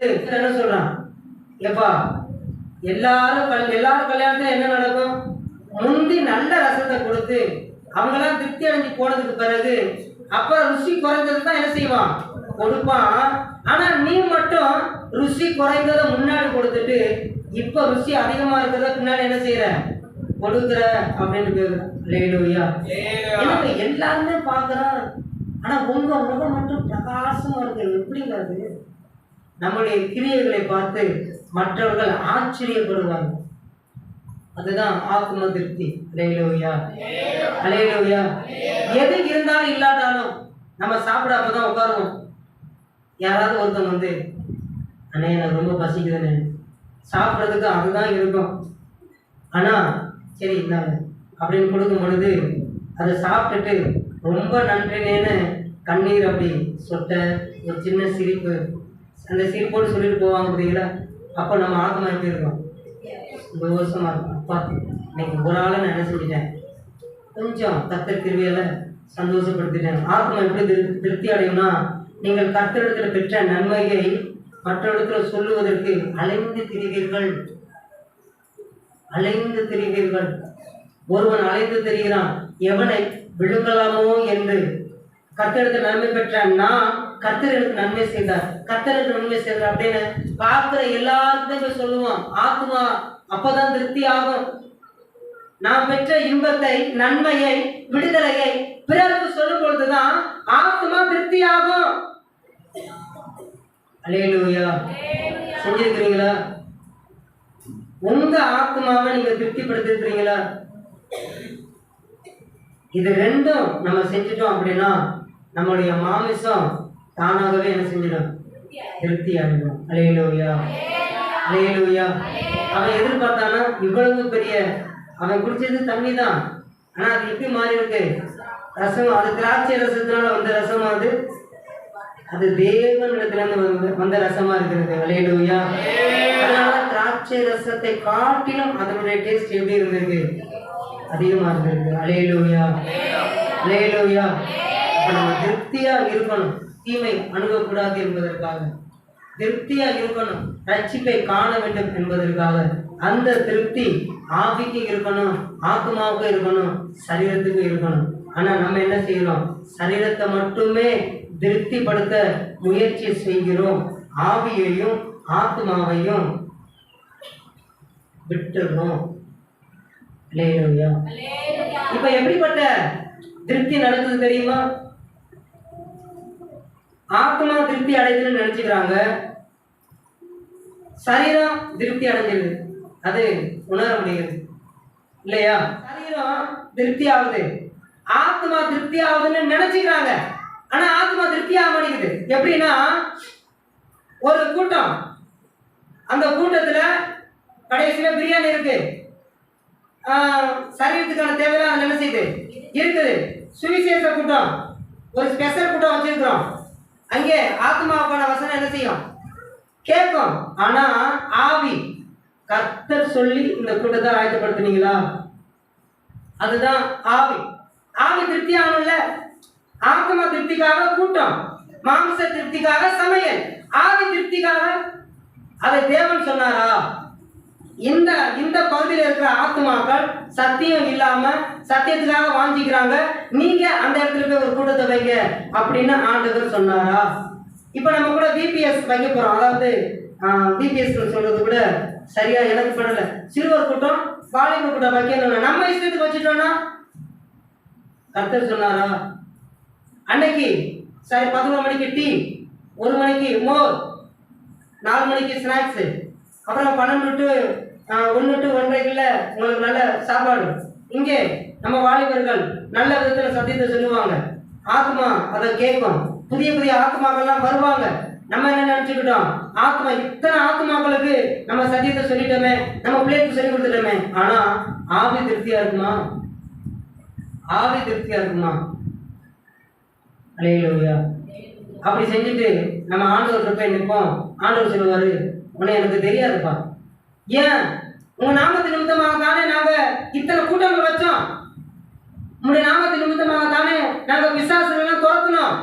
என்ன சொல்றான், எப்பா எல்லாரும் கல்யாணத்துல என்ன நடக்கும், முந்தி நல்ல ரசத்தை கொடுத்து அவங்களாம் திருப்தி அடைஞ்சு போனதுக்கு பிறகு அப்ப ருசி குறைந்தது தான் என்ன செய்வான், கொடுப்பான். ஆனா நீ மட்டும் ருசி குறைந்ததை முன்னாடி கொடுத்துட்டு இப்ப ருசி அதிகமா இருக்கிறத பின்னாடி என்ன செய்யற, கொடுக்குற அப்படின்னு கேக்குறா. எனக்கு எல்லாருமே பாக்குறான், ஆனா உங்க முகம் மட்டும் பிரகாசமா இருக்கு. எப்படிங்கிறது, நம்முடைய கிரியைகளை பார்த்து மற்றவர்கள் ஆச்சரியப்படுவாங்க. அதுதான் ஆத்ம திருப்தி. அல்லேலூயா, அல்லேலூயா. எது இருந்தாலும் இல்லாட்டாலும் நம்ம சாப்பிட அப்பதான் உட்காருவோம். யாராவது ஒருத்தன் வந்து, அண்ணே எனக்கு ரொம்ப பசிக்குதுன்னு, சாப்பிட்றதுக்கு அதுதான் இருக்கும். ஆனா சரி இந்தாங்க அப்படின்னு கொடுக்கும் பொழுது அதை சாப்பிட்டுட்டு ரொம்ப நன்றினேன்னு கண்ணீர் அப்படி சொட்ட ஒரு சின்ன சிரிப்பு, அந்த சிரிப்போடு சொல்லிட்டு போவாங்க பார்த்தீங்களா. அப்போ நம்ம ஆத்மா எப்படி இருக்கும், சந்தோஷமா இருக்கும். அப்பா இன்னைக்கு ஒரு ஆளை நான் என்ன செஞ்சுட்டேன், கொஞ்சம் கர்த்தர் கிருபையால சந்தோஷப்படுத்திட்டேன். ஆத்மா எப்படி திருப்தி அடையும்னா, நீங்கள் கர்த்தரிடத்தில் பெற்ற நன்மையை மற்றவரிடத்தில் சொல்லுவதற்கு அலைந்து திரிவீர்கள். அலைந்து திரிவீர்கள். ஒருவன் அலைந்து திரிகிறான், எவனை விழுங்கலாமோ என்று. கர்த்தருக்கு நன்மை பெற்ற நான், கர்த்தர் எனக்கு நன்மை செய்தார், கர்த்தருக்கு நன்மை செய்தார் அப்படின்னு பார்க்கிற எல்லாருக்கும் சொல்லுவான். ஆத்மா அப்பதான் திருப்தி ஆகும். நாம் பெற்ற இன்பத்தை, நன்மையை, விடுதலையை பிறருக்கு சொல்லும் பொழுதுதான் ஆத்மா திருப்தி ஆகும். அல்லேலூயா. செஞ்சிருக்கிறீங்களா? உங்க ஆத்மாவை நீங்க திருப்திப்படுத்திருக்கிறீங்களா? இது ரெண்டும் நம்ம செஞ்சுட்டோம் அப்படின்னா நம்மளுடைய மாமிசம் தானாகவே என்ன செஞ்சிடும், திருப்தி அடையும். அல்லேலூயா, அல்லேலூயா. அவன் எதிர்பார்த்தானா, இவ்வளவு பெரிய அவன் குடிச்சது தண்ணி தான், ஆனா அது எப்படி மாறி இருக்கு, ரசம். அது திராட்சை ரசத்தினால வந்த ரசமா, அது தேவனிடத்திலிருந்து வந்த ரசமா இருக்கிறது. அல்லேலூயா. அதனால திராட்சை ரசத்தை காட்டிலும் அதனுடைய டேஸ்ட் எப்படி இருந்திருக்கு, அதிகமா இருந்திருக்கு. அல்லேலூயா, அல்லேலூயா. நம்ம திருப்தியா இருக்கணும், தீமை அணுகக்கூடாது என்பதற்காக, திருப்தியா இருக்கணும், ரட்சிப்பை காண வேண்டும் என்பதற்காக. அந்த திருப்தி ஆவிக்கு இருக்கணும், ஆத்மாவுக்கு இருக்கணும், சரீரத்துக்கு இருக்கணும். ஆனா நம்ம என்ன செய்யறோம், சரீரத்தை மட்டுமே திருப்திப்படுத்த முயற்சி செய்கிறோம், ஆவியையும் ஆத்மாவையும் விட்டுறோம். இப்ப எப்படிப்பட்ட திருப்தி நடக்குது தெரியுமா? ஆத்மா திருப்தி அடைதுன்னு நினைச்சுக்கிறாங்க, சரீரம் திருப்தி அடைஞ்சிருது, அது உணர முடியுது இல்லையா? சரீரம் திருப்தி ஆகுது, ஆத்மா திருப்தி ஆகுதுன்னு நினைச்சுக்கிறாங்க. ஆனா ஆத்மா திருப்தி ஆக மாட்டேங்குது. எப்படின்னா, ஒரு கூட்டம், அந்த கூட்டத்துல கடைசியில பிரியாணி இருக்கு, சரீரத்துக்கான தேவையெல்லாம் அது என்ன செய்யுது இருக்குது. சுவிசேஷ கூட்டம், ஒரு ஸ்பெஷல் கூட்டம் வச்சிருக்கிறோம், அங்கே ஆத்மாவுக்கான வசனம் என்ன செய்யும், கேட்கும். ஆனா ஆவி, கர்த்தர் சொல்லி இந்த கூட்டத்தை ஆயத்தப்படுத்தினீங்களா, அதுதான் ஆவி. ஆவி திருப்தி ஆகணும்ல. ஆத்மா திருப்திக்காக கூட்டம், மாம்ச திருப்திக்காக சமையல், ஆவி திருப்திக்காக அதை தேவன் சொன்னாரா? இந்த இந்த பகுதியில் இருக்கிற ஆத்மாக்கள் சத்தியம் இல்லாம சத்தியத்துக்காக வாஞ்சிக்கிறாங்க, நீங்க அந்த இடத்துல போய் ஒரு கூட்டத்தை வைங்க அப்படின்னு ஆண்டவர் சொன்னாரா? இப்ப நம்ம கூட பிபிஎஸ் வைக்க போறோம். அதாவது பிபிஎஸ் சொல்றது கூட சரியா எனக்கு படல. சிறுவர் கூட்டம், வாலிப கூட்டம் வைக்கணும், நம்ம இஷ்டத்துக்கு வச்சுட்டோம்னா கர்த்தர் சொன்னாரா? அன்னைக்கு சரி 11 மணிக்கு டீ, 1 மணிக்கு மோர், 4 மணிக்கு ஸ்நாக்ஸ், அப்புறம் 12 to 1 to 1:30 உங்களுக்கு நல்ல சாப்பாடு. இங்கே நம்ம வாலிபர்கள் நல்ல விதத்தில் சத்தியத்தை சொல்லுவாங்க, ஆத்மா அதை கேட்கும், புதிய புதிய ஆத்மாக்கள்லாம் வருவாங்க. நம்ம என்ன நினைச்சுக்கிட்டோம், ஆத்மா இத்தனை ஆத்மாக்களுக்கு நம்ம சத்தியத்தை சொல்லிட்டோமே, நம்ம பிள்ளைக்கு சொல்லி கொடுத்துட்டோமே. ஆனா ஆவி திருப்தியா இருக்குமா? ஆவி திருப்தியா இருக்குமா? அல்லேலூயா. அப்படி செஞ்சுட்டு நம்ம ஆண்டவர்கிட்ட போய் நிற்போம். ஆண்டவர் சொல்லுவாரு, உன்னை எனக்கு தெரியாதுப்பா. ஏன்? உங்க நாமத்தின் நிமித்தமாக தானே நாங்க இத்தனை கூட்டங்கள் வச்சோம், உங்களுடைய நாமத்தின் நிமித்தமாக தானே நாங்க பிசாசுகளெல்லாம் துரத்தணும்.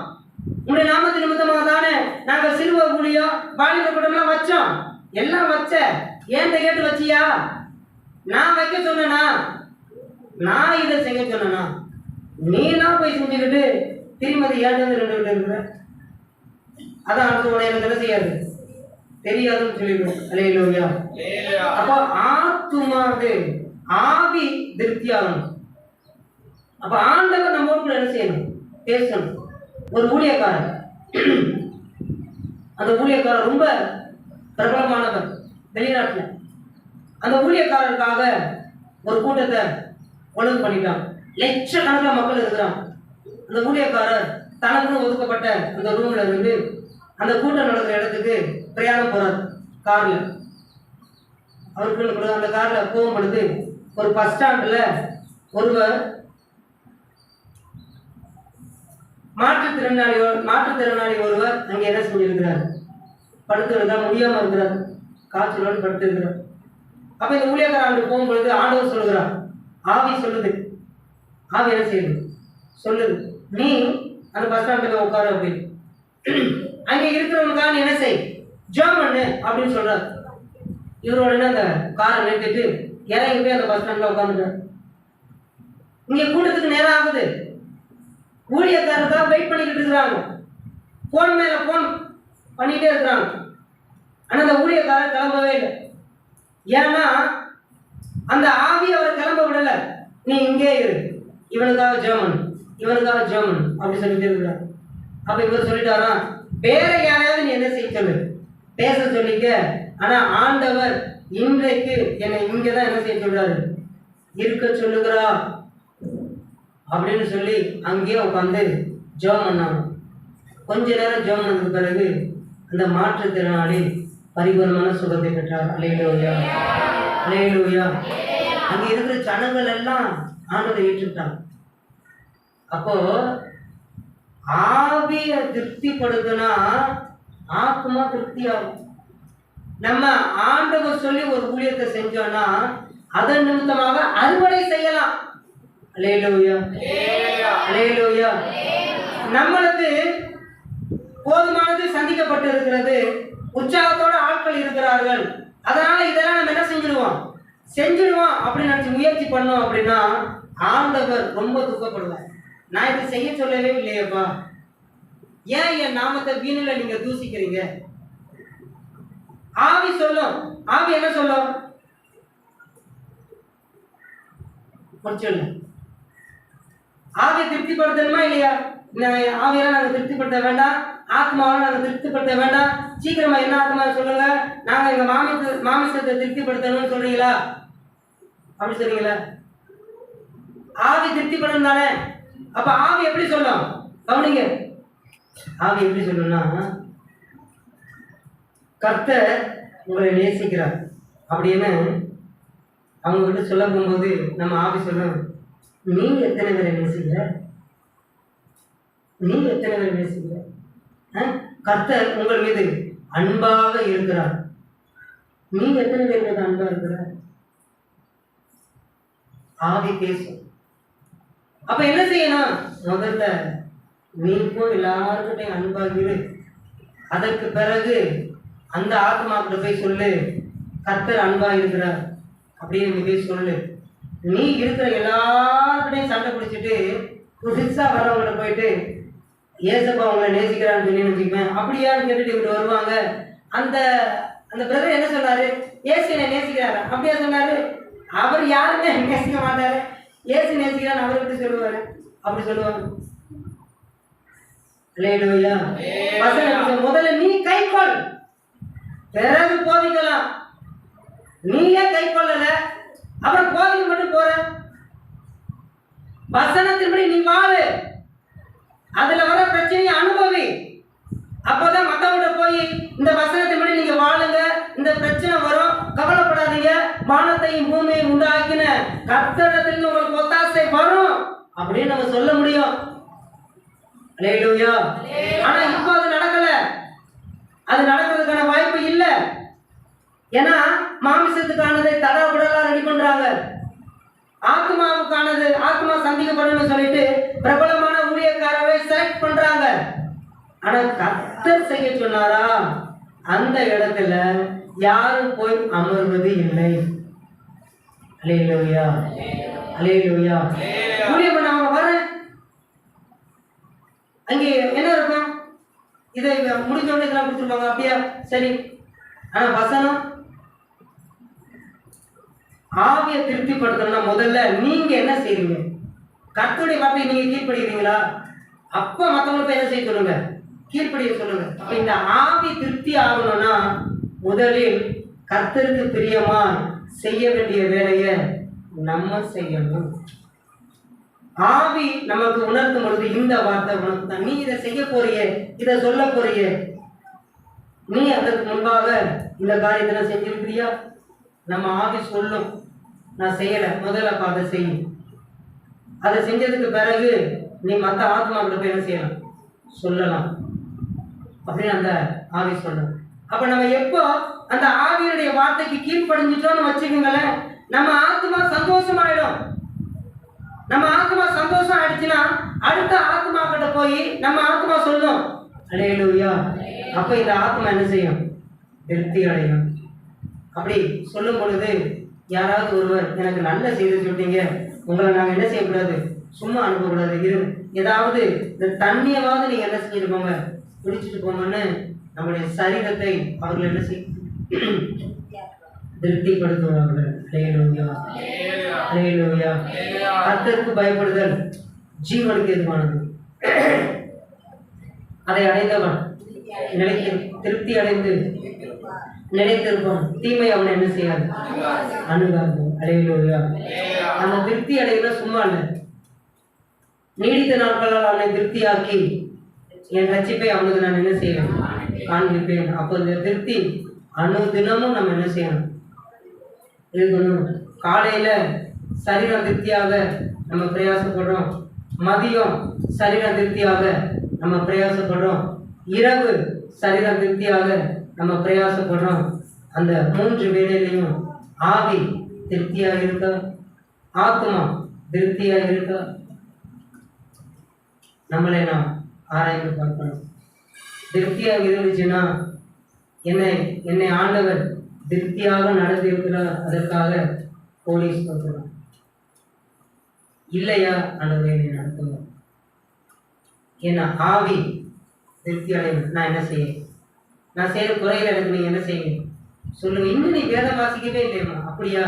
உங்களுடைய நாமத்து நிமித்தமாக தானே நாங்கள் சிறுவ ஊழியம் வாலிப கூட்டம்லாம் வச்சோம். எல்லாம் வச்ச ஏன்ட்ட கேட்டு வச்சியா? நான் வைக்க சொன்னா? நான் இதை செய்ய சொன்னா? நீனா போய் செஞ்சுக்கிட்டு திருமதி ஏன் ரெண்டு இருக்கிற? அதான் அடுத்த உடனே எனக்கு என்ன செய்யாது, தெரியாதுன்னு சொல்லிடுவோம். அல்லேலூயா. அப்போ ஆத்துமாது ஆவி திருப்தி ஆகணும். அப்ப ஆண்டவர் நம்ம கூட என்ன செய்யணும், பேசணும். ஒரு ஊழியக்காரர், அந்த ஊழியக்காரர் ரொம்ப பிரபலமானவர் வெளிநாட்டில். அந்த ஊழியக்காரருக்காக ஒரு கூட்டத்தை ஒழுங்கு பண்ணிட்டான். லட்சக்கணக்கில் மக்கள் இருக்கிறான். அந்த ஊழியக்காரர் தனக்கு ஒதுக்கப்பட்ட அந்த ரூம்ல இருந்து அந்த கூட்டம் நடக்கிற இடத்துக்கு பிரயாணம் போறார் கார்ல. அவருக்கு அந்த கார்ல போகும் பொழுது ஒரு பஸ் ஸ்டாண்ட்ல ஒருவர் மாற்றுத்திறனாளி ஒருவர் அங்கே என்ன செஞ்சிருக்கிறார், படுத்து முடியாம இருக்கிறார், காய்ச்சலோடு படுத்து இருக்கிறார். அப்ப இந்த ஊழியக்காரர் அங்கு போகும் பொழுது ஆண்டவர் சொல்லுகிறார், ஆவி சொல்லுது, ஆவி என்ன செய்யுது சொல்லுது, நீ அந்த பஸ் ஸ்டாண்ட்ல உட்காரு அப்படின்னு. அங்கே இருக்கிறவங்களுக்காக என்ன செய், ஜெபம் பண்ணு அப்படின்னு சொல்றாரு. இவரோட அந்த காரை நிறுத்திட்டு இறங்கி போய் அந்த பஸ் ஸ்டாண்ட்ல உட்காந்துட்டார். இங்க கூட்டத்துக்கு நேரம் ஆகுது. ஊழியக்காரருக்காக வெயிட் பண்ணிக்கிட்டு இருக்கிறாங்க. போன் மேல போன் பண்ணிட்டே இருக்கிறாங்க. ஆனா அந்த ஊழியக்காரர் கிளம்பவே இல்லை. ஏன்னா அந்த ஆவி அவர் கிளம்ப விடல. நீ இங்கே இரு, இவனுக்காக ஜெபம், இவனுக்காக ஜெபம் அப்படி சொல்லிட்டு இருக்கிறார். அப்ப இவர் சொல்லிட்டாரா, வேற யாரையாவது நீ என்ன செய்ய சொல்லு, பேச சொல்லிக்க. ஆனா ஆண்டவர் இன்றைக்கு என்னை இங்கதான் என்ன செய்ய சொல்றாரு, இருக்க சொல்லுகிறா அப்படின்னு சொல்லி அங்கேயே உட்காந்து ஜெபம் பண்ணாங்க. கொஞ்ச நேரம் ஜெபம் பண்ணதுக்கு பிறகு அந்த மாற்றுத்திறனாளி பரிபூர்ணமான சுகத்தை பெற்றார். அல்லேலூயா, அல்லேலூயா. அங்க இருக்கிற ஜனங்கள் எல்லாம் ஆண்டவரை ஏற்றுட்டாங்க. அப்போ ஆவிய திருப்திப்படுத்தினா ஆத்மா திருப்தி ஆகும். நம்ம ஆண்டவர் சொல்லி ஒரு ஊழியத்தை செஞ்சோம்னா அதன் நிமித்தமாக அறுவடை செய்யலாம். அல்லேலூயா, அல்லேலூயா. நம்மளுக்கு போதுமானது சந்திக்கப்பட்டு இருக்கிறது, உற்சாகத்தோட ஆட்கள் இருக்கிறார்கள், அதனால இதெல்லாம் நம்ம என்ன செஞ்சிடுவோம் அப்படின்னு நினைச்சு முயற்சி பண்ணோம் அப்படின்னா ஆண்டவர் ரொம்ப துக்கப்படுவார். நான் இதை செய்ய சொல்லவே இல்லையப்பா, ஏன் என் நாமத்தை வீணில நீங்க தூசிக்கிறீங்க? ஆவி சொல்லும். ஆவி என்ன சொல்லும்? ஆவியை திருப்திப்படுத்தணுமா இல்லையா? ஆவியெல்லாம் நாங்க திருப்திப்படுத்த வேண்டாம், ஆத்மாவை நாங்க திருப்திப்படுத்த வேண்டாம். சீக்கிரமா என்ன ஆத்மா சொல்லுங்க, நாங்க எங்க மாமிசத்தை திருப்திப்படுத்தணும்னு சொல்றீங்களா? அப்படி சொல்றீங்களா? ஆவி திருப்திப்படணும் தானே. அப்ப ஆவி எப்படி சொல்லும் கவனிங்க. ஆவி எப்படி சொல்லணும்னா, கர்த்தர் உங்களை நேசிக்கிறார் அப்படின்னு அவங்க கிட்ட சொல்ல போகும்போது நம்ம ஆவி சொல்லணும், நீங்க எத்தனை பேரை நேசிக்கிற, நீங்க எத்தனை பேரை நேசிக்கிற, கர்த்தர் உங்கள் மீது அன்பாக இருக்கிறார், நீங்க எத்தனை பேர் மீது அன்பா இருக்கிறார். ஆவி பேசும். அப்ப என்ன செய்யணும், முதல்ல நீ போய் எல்லாருக்கிட்டையும் அன்பாகிரு. அதற்கு பிறகு அந்த ஆத்மாக்கிட்ட போய் சொல்லு, கர்த்தர் அன்பா இருக்கிறார் அப்படின்னு நீ போய் சொல்லு. நீ இருக்கிற எல்லாருக்கிட்டையும் சண்டை பிடிச்சிட்டு புதுசா வரவங்களை போயிட்டு ஏசப்பா உங்களை நேசிக்கிறான்னு சொல்லி நினைச்சுக்குவேன், அப்படியான்னு கேட்டுட்டு இப்படி வருவாங்க. அந்த அந்த பிரதர் என்ன சொன்னாரு, ஏசு என்னை நேசிக்கிறாரு அப்படியா சொன்னாரு? அவர் யாருமே நேசிக்க மாட்டாரு, ஏசு நேசிக்கிறான்னு அவர்கிட்ட சொல்லுவாரு, அப்படி சொல்லுவாங்க. முதல்ல நீ கைக்கொள், பிறகு போதிக்கலாம். நீயே கை கொள்ளல, அப்புறம் போதிக்க மட்டும் போற. வசனத்தின்படி நீ வாழு, அதுல வர பிரச்சனையை அனுபவி. அப்பதான் மத்தவங்க போய் இந்த வசனத்தின்படி நீங்க வாழுங்க, இந்த பிரச்சனை வரும், கவலைப்படாதீங்க, வானத்தையும் பூமியையும் உண்டாக்கின கர்த்தரிடத்திலிருந்து உங்களுக்கு ஒத்தாசை வரும் அப்படின்னு நம்ம சொல்ல முடியும். அல்லேலூயா. ஆனா இப்போ அது நடக்கல, அது நடக்கிறதுக்கான வாய்ப்பு இல்லை. ஏன்னா மாமிசத்துக்கானதை தடவுடலா ரெடி பண்றாங்க, ஆத்மாவுக்கானது ஆத்மா சந்திக்கப்படணும்னு சொல்லிட்டு பிரபலமான ஊழியக்காரரை செலக்ட் பண்றாங்க. ஆனா கர்த்தர் செய்ய சொன்னாரா, அந்த இடத்துல யாரும் போய் அமர்வது இல்லை. அல்லேலூயா, அல்லேலூயா. ஊழியம் பண்ண அவங்க வர அங்கே என்ன இருக்கும், இதை முடிஞ்ச உடனே இதெல்லாம் கொடுத்துருப்பாங்க, அப்படியா சரி. ஆனா வசனம் ஆவியை திருப்திப்படுத்தணும்னா முதல்ல நீங்க என்ன செய்வீங்க? கர்த்தருடைய வார்த்தையை நீங்க கீழ்ப்படுகிறீங்களா? அப்ப மற்றவங்களுக்கு என்ன செய்ய சொல்லுங்க, கீழ்ப்படிய சொல்லுங்க. அப்ப இந்த ஆவி திருப்தி ஆகணும்னா முதலில் கர்த்தருக்கு பிரியமா செய்ய வேண்டிய வேலையை நம்ம செய்யணும். ஆவி நமக்கு உணர்த்தும் பொழுது இந்த வார்த்தை உனக்கு தான், நீ இதை செய்ய போறிய, இதை சொல்ல போறிய, நீ அதற்கு முன்பாக இந்த காரியத்தை செஞ்சிருக்கிறியா? நம்ம ஆவி சொல்லும், நான் செய்யலை, முதல்ல அதை செய்யும். அதை செஞ்சதுக்கு பிறகு நீ மற்ற ஆத்மாக்களை போய் என்ன செய்யலாம், சொல்லலாம் அப்படின்னு அந்த ஆவி சொல்லணும். அப்ப நம்ம எப்போ அந்த ஆவியுடைய வார்த்தைக்கு கீழ்ப்படிஞ்சிட்டோம்னு வச்சுக்கோங்களேன், நம்ம ஆத்மா சந்தோஷமாயிடும். நம்ம ஆத்மா சந்தோஷம் ஆயிடுச்சுன்னா அடுத்த ஆத்மா கிட்ட போய் நம்ம ஆத்மா சொல்லும், அல்லேலூயா. அப்ப இந்த ஆத்மா என்ன செய்யும், திருப்தி அடையும். அப்படி சொல்லும் பொழுது யாராவது ஒருவர் எனக்கு நல்ல செய்தி சொல்லிட்டீங்க, உங்களை நாங்கள் என்ன செய்யக்கூடாது, சும்மா அனுப்பக்கூடாது, இரு ஏதாவது இந்த தண்ணியாவது நீங்க என்ன செஞ்சுட்டு போங்க, குடிச்சிட்டு போங்கன்னு நம்முடைய சரீரத்தை அவர்கள் என்ன செய்ய திருப்திப்படுத்துவார்கள். அல்லேலூயா, அல்லேலூயா. கர்த்தருக்கு பயப்படுதல் ஜீவனுக்கு எதுவானது, அதை அடைந்தவன் திருப்தி அடைந்து நிலைத்திருப்பான், தீமை அவனை என்ன செய்யாது, அணுகாது. அல்லேலூயா. அந்த திருப்தி அடைகிற சும்மா இல்லை, நீடித்த நாட்களால் அவனை திருப்தியாக்கி என் ரட்சிப்பை அவனுக்கு நான் என்ன செய்வேன், காண்பிப்பேன். அப்போ இந்த திருப்தி தினமும் நம்ம என்ன செய்யணும், இருக்கணும். காலையில சரீரம் திருப்தியாக நம்ம பிரயாசப்படுறோம், மதியம் சரீரம் திருப்தியாக நம்ம பிரயாசப்படுறோம், இரவு சரீரம் திருப்தியாக நம்ம பிரயாசப்படுறோம். அந்த 3 வேளையிலையும் ஆவி திருப்தியாக இருக்க, ஆத்மா திருப்தியாக இருக்க நம்மளை நாம் ஆராய்ந்து பார்க்கணும். திருப்தியாக இருந்துச்சுன்னா என்னை ஆண்டவர் திருப்தியாக நடத்தி இருக்கிறார், அதற்காக போலீஸ் பார்க்கலாம். இல்லையா, ஆண்டவரை என்னை நடத்துங்க. ஏன்னா ஆவி திருப்தி அடையணும். நான் என்ன செய்ய, நான் செய்யற குறையில எனக்கு நீங்க என்ன செய்யுங்க சொல்லுங்க. இன்னும் நீ வேதம் வாசிக்கவே இல்லையம்மா, அப்படியா,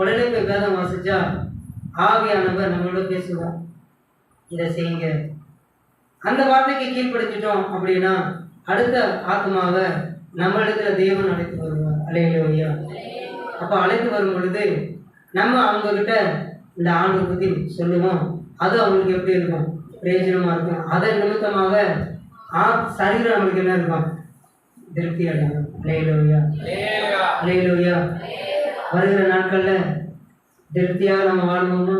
உடனே போய் வேதம் வாசிச்சா ஆவியானவர் நம்மளோட பேசுவார், இதை செய்யுங்க. அந்த வார்த்தைக்கு கீழ்ப்படுத்திட்டோம் அப்படின்னா அடுத்த ஆத்மாவை நம்ம இடத்துல தேவன் அழைத்து வருவார். அல்லேலூயா. அப்ப அழைத்து வரும் பொழுது நம்ம அவங்க கிட்ட இந்த ஆண்டை பத்தி சொல்லுவோம், அது அவங்களுக்கு எப்படி இருக்கும், பிரயோஜனமா இருக்கும். அதன் நிமித்தமாக சரீரம் நம்மளுக்கு என்ன இருக்கும், திருப்தி அடையும். அல்லேலூயா, அல்லேலூயா. வருகிற நாட்கள்ல திருப்தியாக நம்ம வாழ்வோமா?